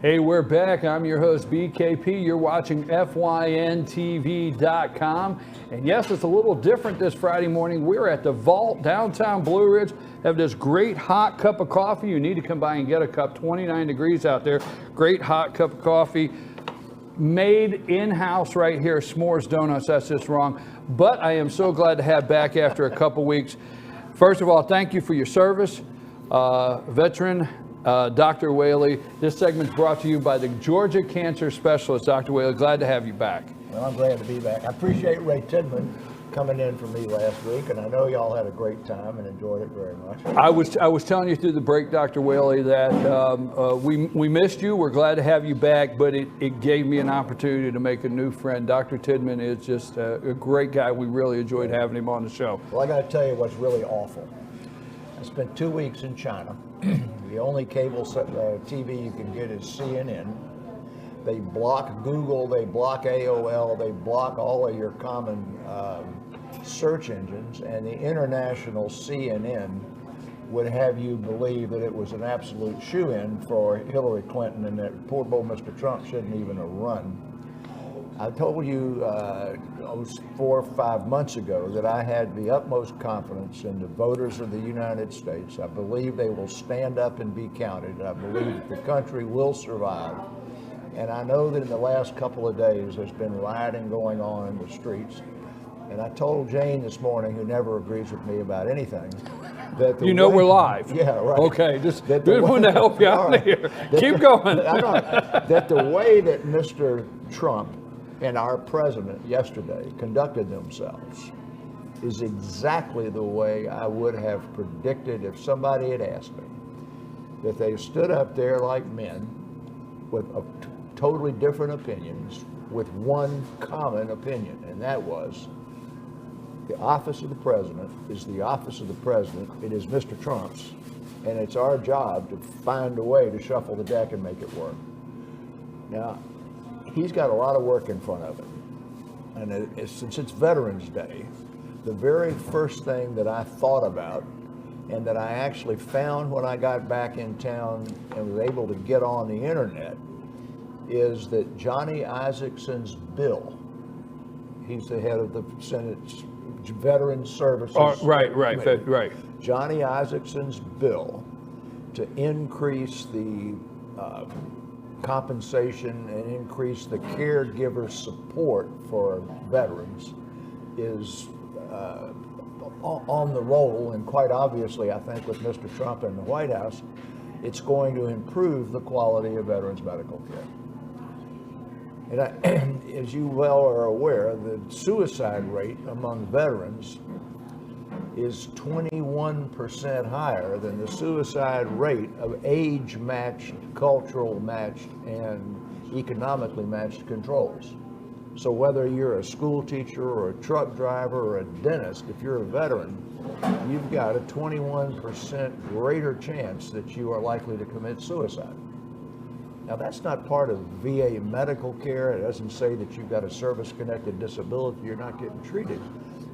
Hey, we're back. I'm your host, BKP. You're watching FYNTV.com. And yes, it's a little different this Friday morning. We're at the Vault, downtown Blue Ridge. Have this great hot cup of coffee. You need to come by and get a cup. 29 degrees out there. Great hot cup of coffee. Made in-house right here. S'mores Donuts, that's just wrong. But I am so glad to have back after a couple weeks. First of all, thank you for your service. Veteran Dr. Whaley. This segment is brought to you by the Georgia Cancer Specialist. Dr. Whaley, glad to have you back. Well, I'm glad to be back. I appreciate Ray Tidman coming in for me last week, and I know y'all had a great time and enjoyed it very much. I was telling you through the break, Dr. Whaley, that we missed you. We're glad to have you back, but it gave me an opportunity to make a new friend. Dr. Tidman is just a great guy. We really enjoyed having him on the show. Well, I got to tell you what's really awful. I spent 2 weeks in China. The only cable TV you can get is CNN. They block Google, they block AOL, they block all of your common search engines, and the international CNN would have you believe that it was an absolute shoo-in for Hillary Clinton and that poor old Mr. Trump shouldn't even have run. I told you 4 or 5 months ago that I had the utmost confidence in the voters of the United States. I believe they will stand up and be counted. I believe that the country will survive. And I know that in the last couple of days there's been rioting going on in the streets. And I told Jane this morning, who never agrees with me about anything, that we're live. Yeah, right. Okay, just wanted to help you out here. Keep going. That the way that Mr. Trump and our president yesterday conducted themselves is exactly the way I would have predicted if somebody had asked me. That they stood up there like men with totally different opinions, with one common opinion, and that was the office of the president is the office of the president. It is Mr. Trump's, and it's our job to find a way to shuffle the deck and make it work. Now, he's got a lot of work in front of him, and since it's Veterans Day, the very first thing that I thought about and that I actually found when I got back in town and was able to get on the internet is that Johnny Isakson's bill, he's the head of the Senate's Veterans Services. Right. Johnny Isakson's bill to increase the compensation and increase the caregiver support for veterans is on the roll, and quite obviously, I think with Mr. Trump in the White House, it's going to improve the quality of veterans' medical care. And as you well are aware, the suicide rate among veterans is 21% higher than the suicide rate of age-matched, cultural-matched, and economically matched controls. So whether you're a school teacher or a truck driver or a dentist, if you're a veteran, you've got a 21% greater chance that you are likely to commit suicide. Now, that's not part of VA medical care. It doesn't say that you've got a service-connected disability, you're not getting treated.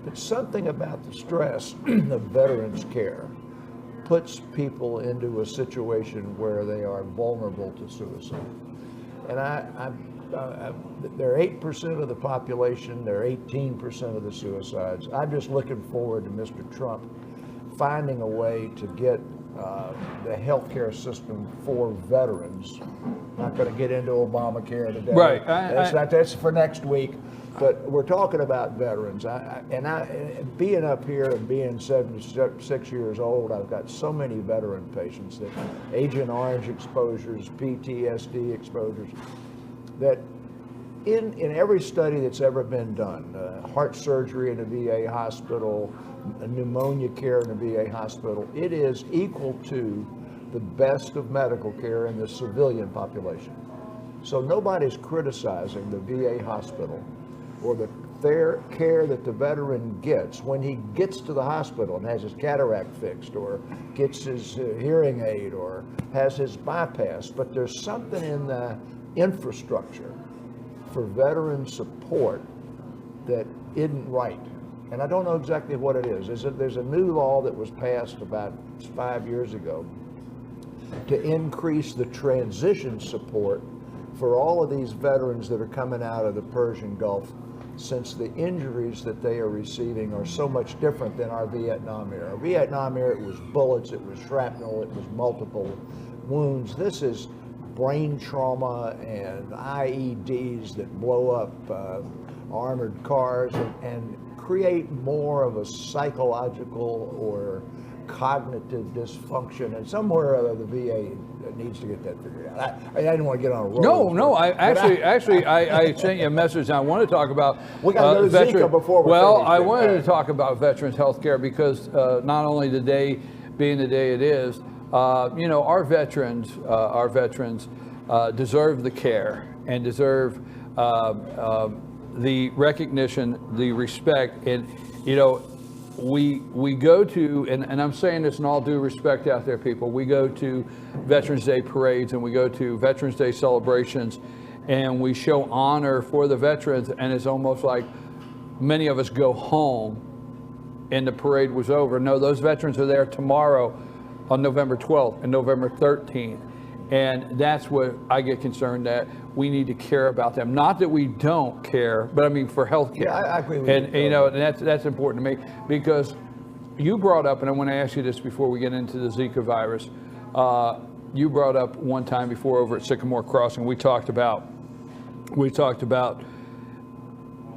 But something about the stress of veterans' care puts people into a situation where they are vulnerable to suicide. And they're 8% of the population, they're 18% of the suicides. I'm just looking forward to Mr. Trump finding a way to get the healthcare system for veterans. Not going to get into Obamacare today. Right. That's for next week. But we're talking about veterans. Being up here and being 76 years old, I've got so many veteran patients that Agent Orange exposures, PTSD exposures, that in every study that's ever been done, heart surgery in a VA hospital, pneumonia care in a VA hospital, it is equal to the best of medical care in the civilian population. So nobody's criticizing the VA hospital or the care that the veteran gets when he gets to the hospital and has his cataract fixed or gets his hearing aid or has his bypass. But there's something in the infrastructure for veteran support that isn't right. And I don't know exactly what it is. There's a new law that was passed about 5 years ago to increase the transition support for all of these veterans that are coming out of the Persian Gulf, since the injuries that they are receiving are so much different than our Vietnam era. Our Vietnam era, it was bullets, it was shrapnel, it was multiple wounds. This is brain trauma and IEDs that blow up armored cars and create more of a psychological or cognitive dysfunction, and somewhere or other the VA needs to get that figured out. I didn't want to get on a roll. No, I sent you a message. I want to talk about we got to go to Zika before we finish. I wanted to talk about veterans health care because not only the day being the day it is, our veterans deserve the care and deserve the recognition, the respect, and we go to, and I'm saying this in all due respect out there, people, we go to Veterans Day parades and we go to Veterans Day celebrations and we show honor for the veterans, and it's almost like many of us go home and the parade was over. No, those veterans are there tomorrow on November 12th and November 13th. And that's what I get concerned that we need to care about them. Not that we don't care, but I mean for health care. Yeah, I agree with and, you. And that's important to me, because you brought up, and I want to ask you this before we get into the Zika virus. You brought up one time before over at Sycamore Crossing, we talked about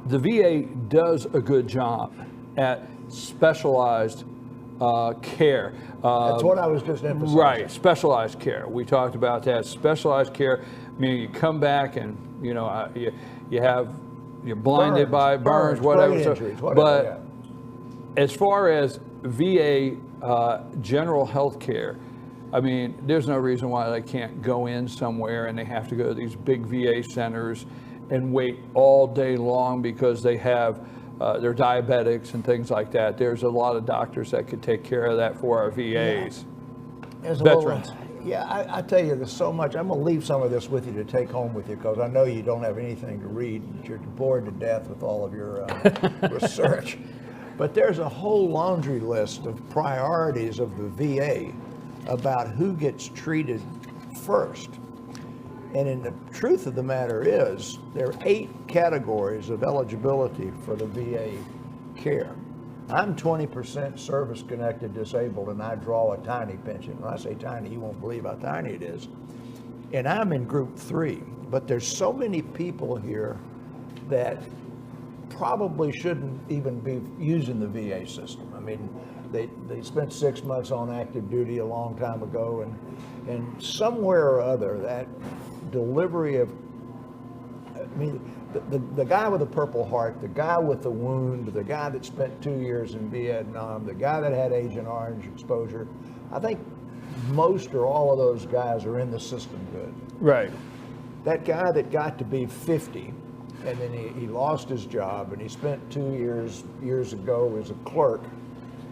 the VA does a good job at specialized care. That's what I was just emphasizing. Right, specialized care. We talked about that. Specialized care, meaning you come back and you're blinded by burns, whatever. Injuries, whatever. But as far as VA general health care, I mean, there's no reason why they can't go in somewhere and they have to go to these big VA centers and wait all day long because they have they're diabetics and things like that. There's a lot of doctors that could take care of that for our VAs. Veterans. I tell you, there's so much. I'm going to leave some of this with you to take home with you, because I know you don't have anything to read. You're bored to death with all of your research. But there's a whole laundry list of priorities of the VA about who gets treated first. And in the truth of the matter is, there are 8 categories of eligibility for the VA care. I'm 20% service-connected disabled, and I draw a tiny pension. When I say tiny, you won't believe how tiny it is. And I'm in group 3, but there's so many people here that probably shouldn't even be using the VA system. I mean, they spent 6 months on active duty a long time ago, and somewhere or other, that delivery of, I mean, the guy with the Purple Heart, the guy with the wound, the guy that spent 2 years in Vietnam, the guy that had Agent Orange exposure, I think most or all of those guys are in the system good. Right. That guy that got to be 50 and then he lost his job and he spent 2 years ago as a clerk,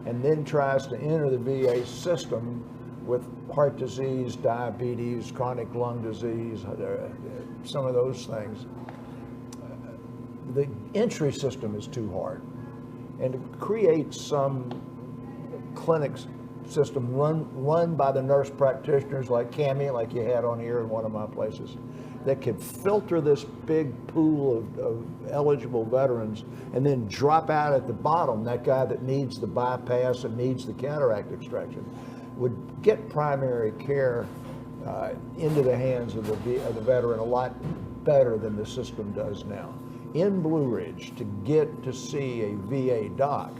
and then tries to enter the VA system with heart disease, diabetes, chronic lung disease, some of those things. The entry system is too hard. And to create some clinics system run by the nurse practitioners like Cammie, like you had on here in one of my places, that could filter this big pool of eligible veterans and then drop out at the bottom, that guy that needs the bypass and needs the cataract extraction, would get primary care into the hands of the veteran a lot better than the system does now. In Blue Ridge, to get to see a VA doc,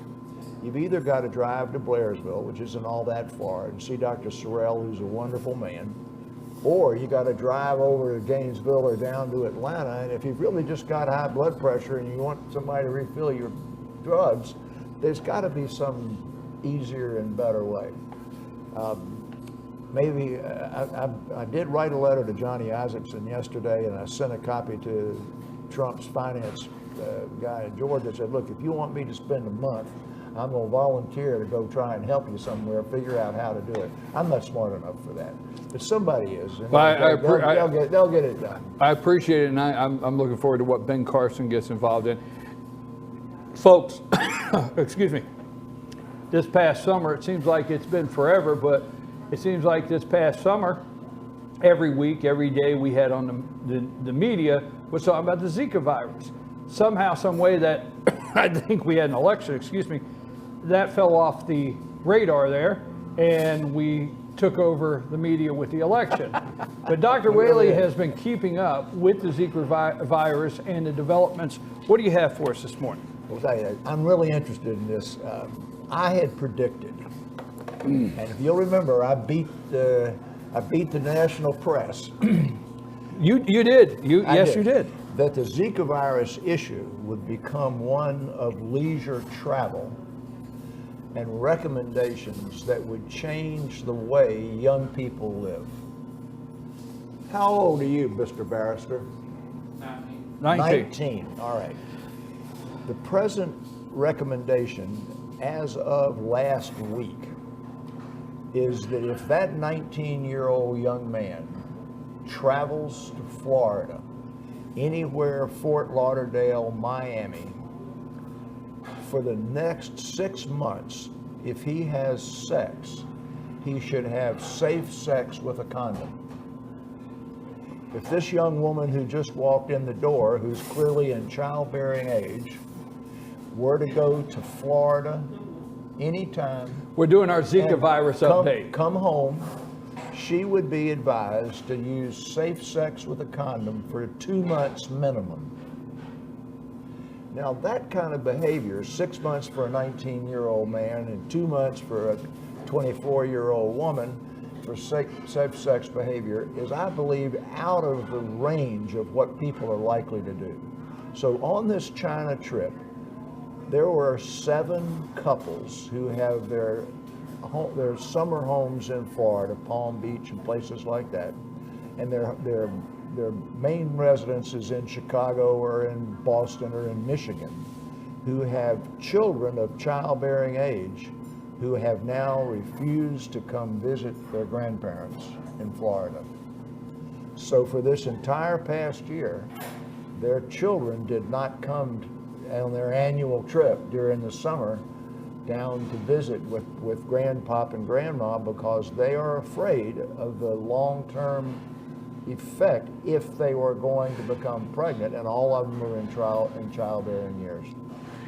you've either got to drive to Blairsville, which isn't all that far, and see Dr. Sorrell, who's a wonderful man, or you got to drive over to Gainesville or down to Atlanta, and if you've really just got high blood pressure and you want somebody to refill your drugs, there's got to be some easier and better way. Maybe I did write a letter to Johnny Isaacson yesterday, and I sent a copy to Trump's finance guy in Georgia. Said, look, if you want me to spend a month, I'm going to volunteer to go try and help you somewhere, figure out how to do it. I'm not smart enough for that, but somebody is. And they'll get it done. I appreciate it, and I'm looking forward to what Ben Carson gets involved in. Folks, excuse me, this past summer, it seems like it's been forever, but It seems like this past summer, every week, every day we had on the media was talking about the Zika virus. Somehow, some way that I think we had an election, excuse me, that fell off the radar there, and we took over the media with the election. But Dr. Whaley has been keeping up with the Zika virus and the developments. What do you have for us this morning? Well, I'm really interested in this. I had predicted, and if you'll remember, I beat the national press. You did. Yes, you did. That the Zika virus issue would become one of leisure travel and recommendations that would change the way young people live. How old are you, Mr. Barrister? 19. All right. The present recommendation as of last week is that if that 19-year-old young man travels to Florida, anywhere Fort Lauderdale, Miami, for the next 6 months, if he has sex, he should have safe sex with a condom. If this young woman who just walked in the door, who's clearly in childbearing age, were to go to Florida anytime. We're doing our Zika virus update. Come home, she would be advised to use safe sex with a condom for 2 months minimum. Now that kind of behavior, 6 months for a 19-year-old man and 2 months for a 24-year-old woman for safe sex behavior, is, I believe, out of the range of what people are likely to do. So on this China trip, there were 7 couples who have their summer homes in Florida, Palm Beach and places like that, and their main residences in Chicago or in Boston or in Michigan, who have children of childbearing age who have now refused to come visit their grandparents in Florida. So for this entire past year, their children did not come on their annual trip during the summer down to visit with grandpop and grandma because they are afraid of the long-term effect if they were going to become pregnant, and all of them are in childbearing years.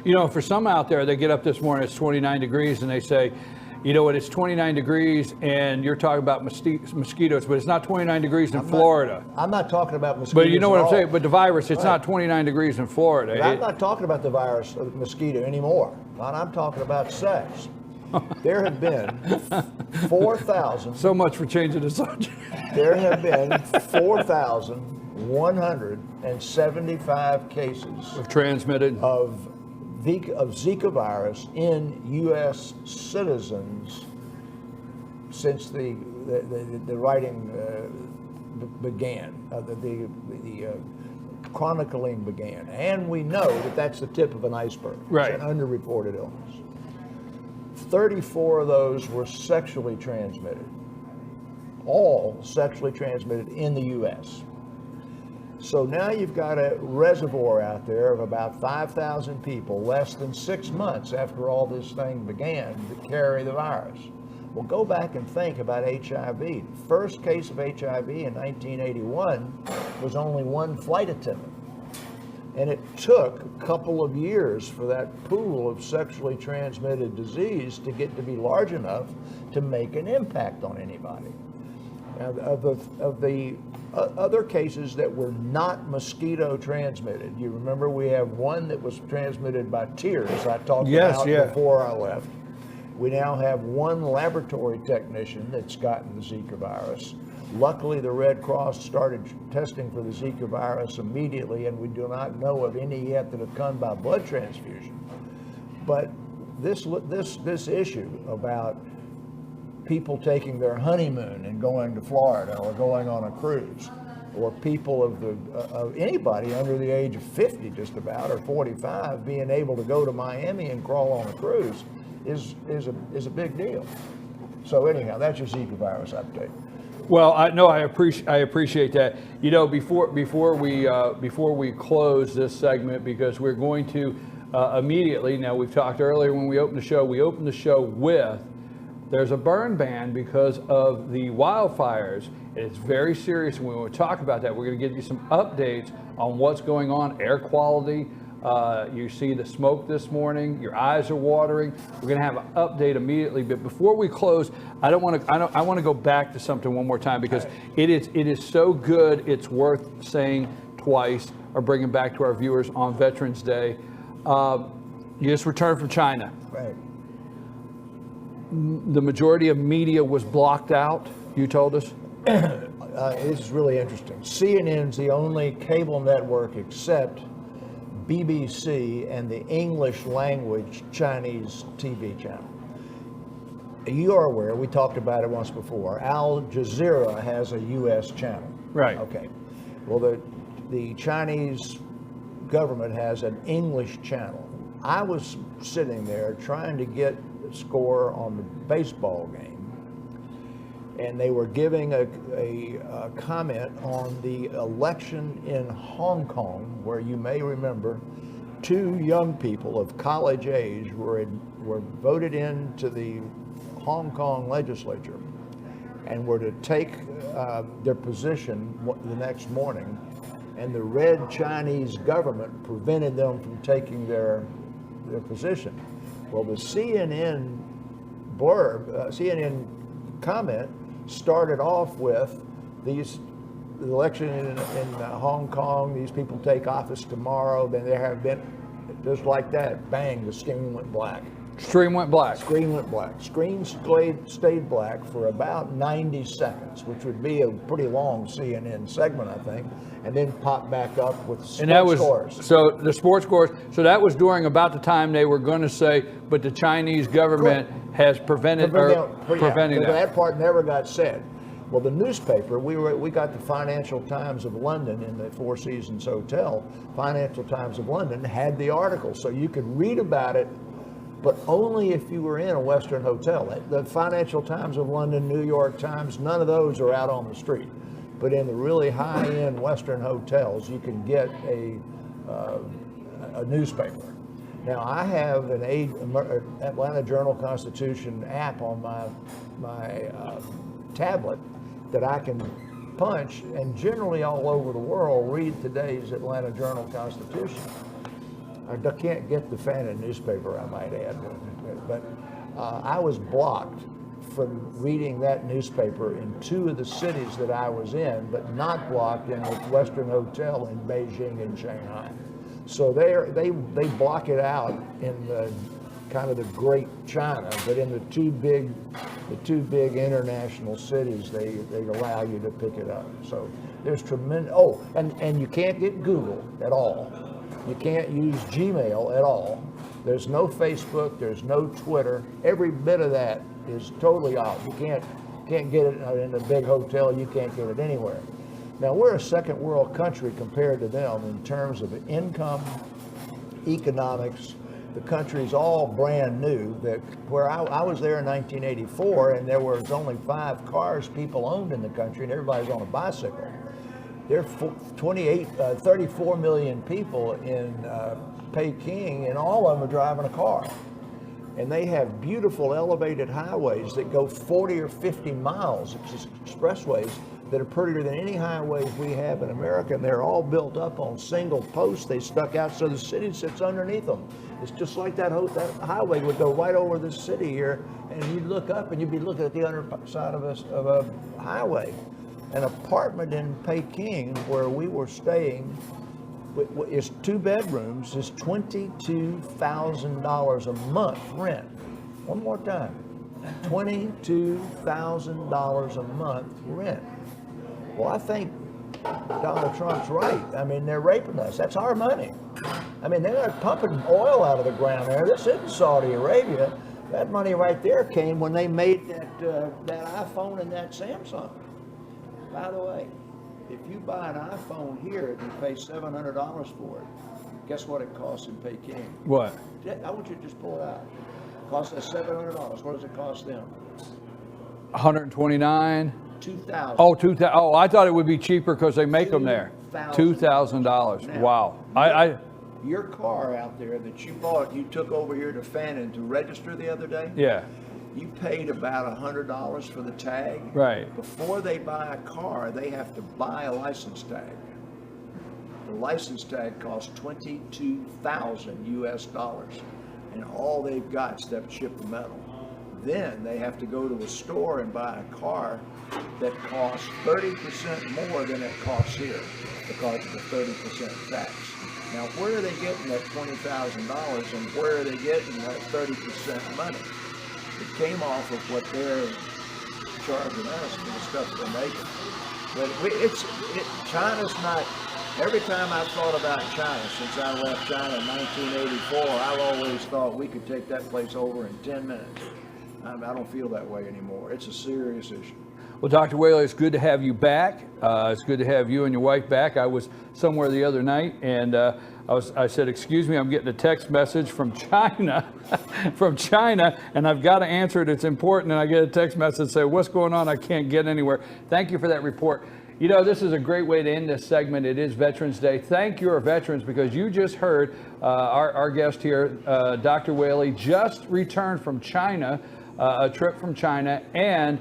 You know, for some out there, they get up this morning, it's 29 degrees, and they say, you know what, it's 29 degrees, and you're talking about mosquitoes, but it's not 29 degrees in Florida. I'm not talking about mosquitoes. But you know what I'm all. saying, but the virus, it's Right. not 29 degrees in Florida. But I'm not talking about the virus of the mosquito anymore. I'm talking about sex. There have been 4,000. So much for changing the subject. There have been 4,175 cases Transmitted. of Zika virus in U.S. citizens since the writing began, the chronicling began. And we know that that's the tip of an iceberg. Right. It's an underreported illness. 34 of those were sexually transmitted, all sexually transmitted in the U.S. So now you've got a reservoir out there of about 5,000 people less than 6 months after all this thing began to carry the virus. Well, go back and think about HIV. The first case of HIV in 1981 was only one flight attendant. And it took a couple of years for that pool of sexually transmitted disease to get to be large enough to make an impact on anybody. Now, of the other cases that were not mosquito transmitted, you remember we have one that was transmitted by tears I talked about before I left. We now have one laboratory technician that's gotten the Zika virus. Luckily, the Red Cross started testing for the Zika virus immediately, and we do not know of any yet that have come by blood transfusion. But this issue about people taking their honeymoon and going to Florida or going on a cruise, or people of anybody under the age of 50 just about, or 45, being able to go to Miami and crawl on a cruise is a big deal. So anyhow, that's your Zika virus update. Well, I appreciate that. You know, before we close this segment, because we're going to immediately, now we've talked earlier when we opened the show with there's a burn ban because of the wildfires. It's very serious, and we will talk about that. We're going to give you some updates on what's going on, air quality. You see the smoke this morning. Your eyes are watering. We're going to have an update immediately. But before we close, I want to go back to something one more time because it is so good. It's worth saying twice or bringing back to our viewers on Veterans Day. You just returned from China. Right. The majority of media was blocked out, you told us? This is really interesting. CNN's the only cable network except BBC and the English language Chinese TV channel. You are aware, we talked about it once before, Al Jazeera has a U.S. channel. Right. Okay. Well, the Chinese government has an English channel. I was sitting there trying to get the score on the baseball game, and they were giving a comment on the election in Hong Kong, where you may remember 2 young people of college age were voted into the Hong Kong legislature and were to take their position the next morning, and the Red Chinese government prevented them from taking their position. Well, the CNN CNN comment started off with the election in Hong Kong, these people take office tomorrow, then there have been, just like that, bang, the screen went black. Screen went black. Screen went black. Screen stayed black for about 90 seconds, which would be a pretty long CNN segment, I think, and then popped back up with sports scores. So the sports scores, so that was during about the time they were going to say, but the Chinese government has preventing that. That part never got said. Well, the newspaper, we got the Financial Times of London in the Four Seasons Hotel. Financial Times of London had the article, so you could read about it, but only if you were in a Western hotel. The Financial Times of London, New York Times, none of those are out on the street. But in the really high-end Western hotels, you can get a newspaper. Now, I have an Atlanta Journal-Constitution app on my tablet that I can punch, and generally all over the world read today's Atlanta Journal-Constitution. I can't get the Fannin newspaper, I might add, but I was blocked from reading that newspaper in 2 of the cities that I was in, but not blocked in a Western hotel in Beijing and Shanghai. So they block it out in the kind of the Great China, but in the two big international cities, they allow you to pick it up. So there's tremendous. Oh, and you can't get Google at all. You can't use Gmail at all. There's no Facebook. There's no Twitter. Every bit of that is totally out. You can't get it in a big hotel. You can't get it anywhere. Now, we're a second world country compared to them in terms of income, economics. The country's all brand new. Where I was there in 1984, and there was only 5 cars people owned in the country, and everybody's on a bicycle. There are 34 million people in Peking, and all of them are driving a car. And they have beautiful elevated highways that go 40 or 50 miles, expressways that are prettier than any highways we have in America. And they're all built up on single posts. They stuck out so the city sits underneath them. It's just like that highway would go right over this city here, and you'd look up and you'd be looking at the underside of a highway. An apartment in Peking where we were staying is 2 bedrooms, is $22,000 a month rent. One more time, $22,000 a month rent. Well, I think Donald Trump's right. I mean, they're raping us. That's our money. I mean, they're not pumping oil out of the ground there. This isn't Saudi Arabia. That money right there came when they made that iPhone and that Samsung. By the way, if you buy an iPhone here and you pay $700 for it, guess what it costs in Peking? What? I want you to just pull it out. It costs us $700. What does it cost them? 129. $2,000. Oh, $2,000. Oh, I thought it would be cheaper because they make them there. $2,000. Wow. Your car out there that you bought, you took over here to Fannin to register the other day? Yeah. you paid about $100 for the tag. Right. Before they buy a car, they have to buy a license tag. The license tag costs $22,000 US, and all they've got is that chip of metal. Then they have to go to a store and buy a car that costs 30% more than it costs here because of the 30% tax. Now, where are they getting that $20,000 and where are they getting that 30% money? It came off of what they're charging us for the stuff they're making. But China's not. Every time I've thought about China since I left China in 1984, I've always thought we could take that place over in 10 minutes. I don't feel that way anymore. It's a serious issue. Well, Dr. Whaley, it's good to have you back. It's good to have you and your wife back. I was somewhere the other night, and I said, "Excuse me, I'm getting a text message from China, and I've got to answer it. It's important." And I get a text message say, "What's going on? I can't get anywhere." Thank you for that report. You know, this is a great way to end this segment. It is Veterans Day. Thank your veterans, because you just heard our guest here, Dr. Whaley, just returned from China, a trip from China, and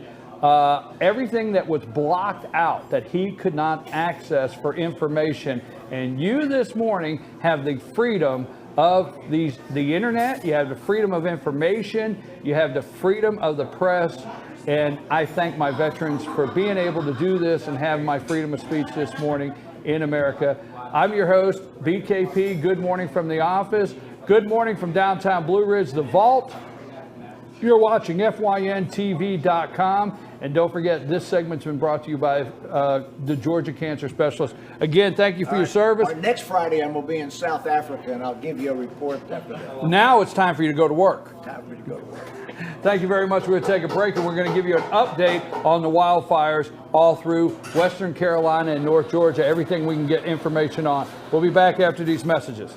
everything that was blocked out that he could not access for information. And you this morning have the freedom of the internet, you have the freedom of information, you have the freedom of the press. And I thank my veterans for being able to do this and have my freedom of speech this morning in America. I'm your host, BKP. Good morning from the office. Good morning from downtown Blue Ridge, the Vault. You're watching FYNTV.com. And don't forget, this segment's been brought to you by the Georgia Cancer Specialist. Again, thank you for your service. Next Friday, I'm going to be in South Africa, and I'll give you a report after that. Now it's time for you to go to work. Time for me to go to work. Thank you very much. We're going to take a break, and we're going to give you an update on the wildfires all through Western Carolina and North Georgia, everything we can get information on. We'll be back after these messages.